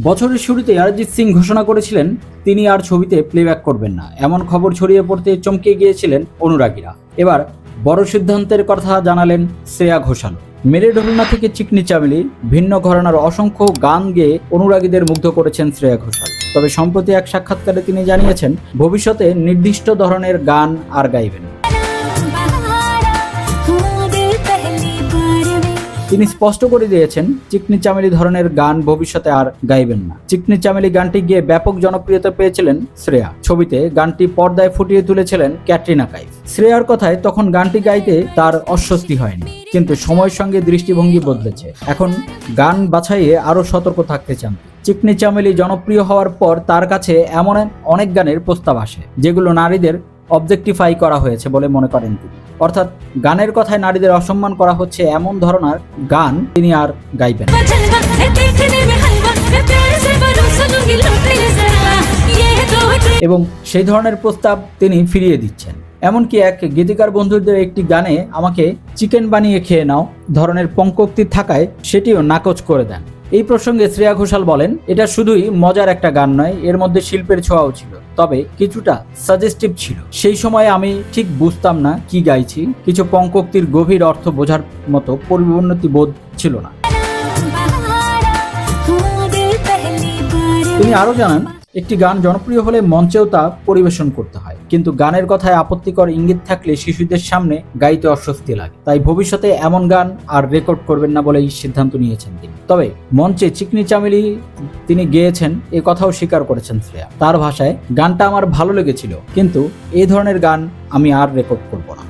বছরের শুরুতে অরিজিৎ সিং ঘোষণা করেছিলেন তিনি আর ছবিতে প্লেব্যাক করবেন না। এমন খবর ছড়িয়ে পড়তে চমকে গিয়েছিলেন অনুরাগীরা। এবার বড় সিদ্ধান্তের কথা জানালেন শ্রেয়া ঘোষাল। মেরে ঢোলনা থেকে চিকনি চামেলি ভিন্ন ঘরানার অসংখ্য গান গেয়ে অনুরাগীদের মুগ্ধ করেছেন শ্রেয়া ঘোষাল। তবে সম্প্রতি এক সাক্ষাৎকারে তিনি জানিয়েছেন ভবিষ্যতে নির্দিষ্ট ধরনের গান আর গাইবেন। তিনি স্পষ্ট করে দিয়েছেন চিকনি চামেলি ধরনের গান ভবিষ্যতে আর গাইবেন না। চিকনি চামেলি গানটি গিয়ে ব্যাপক জনপ্রিয়তা পেয়েছিলেন শ্রেয়া। ছবিতে গানটি পর্দায় ফুটিয়ে তুলেছিলেন ক্যাটরিনা কাইফ। শ্রেয়ার কথায় তখন গানটি গাইতে তার অস্বস্তি হয়নি, কিন্তু সময়ের সঙ্গে দৃষ্টিভঙ্গি বদলেছে। এখন গান বাছাইয়ে আরও সতর্ক থাকতে চান। চিকনি চামেলি জনপ্রিয় হওয়ার পর তার কাছে এমন অনেক গানের প্রস্তাব আসে যেগুলো নারীদের অবজেক্টিফাই করা হয়েছে বলে মনে করেন তিনি। অর্থাৎ গানের কথায় নারীদের অসম্মান করা হচ্ছে, এমন ধরনের গান তিনি আর গাইবেন না। এবং সেই ধরনের প্রস্তাব তিনি ফিরিয়ে দিচ্ছেন। এমনকি এক গীতিকার বন্ধুদের একটি গানে আমাকে চিকেন বানিয়ে খেয়ে নাও ধরনের পঙ্কোক্তি থাকায় সেটিও নাকচ করে দেন। এই প্রসঙ্গে শ্রেয়া ঘোষাল বলেন, এটা শুধুই মজার একটা গান নয়, এর মধ্যে শিল্পের ছোঁয়াও ছিল, তবে কিছুটা সাজেস্টিভ ছিল। সেই সময় আমি ঠিক বুঝতাম না কি গাইছি, কিছু পঙ্কোক্তির গভীর অর্থ বোঝার মতো পরিপূর্ণতি বোধ ছিল না। তিনি আরও জানান, একটি গান জনপ্রিয় হলে মঞ্চেও তা পরিবেশন করতে হয়, কিন্তু গানের কথায় আপত্তিকর ইঙ্গিত থাকলে শিশুদের সামনে গাইতে অস্বস্তি লাগে। তাই ভবিষ্যতে এমন গান আর রেকর্ড করবেন না বলে এই সিদ্ধান্ত নিয়েছেন তিনি। তবে মঞ্চে চিকনি চামেলি তিনি গেয়েছেন এ কথাও স্বীকার করেছেন শ্রেয়া। তার ভাষায়, গানটা আমার ভালো লেগেছিল, কিন্তু এই ধরনের গান আমি আর রেকর্ড করব না।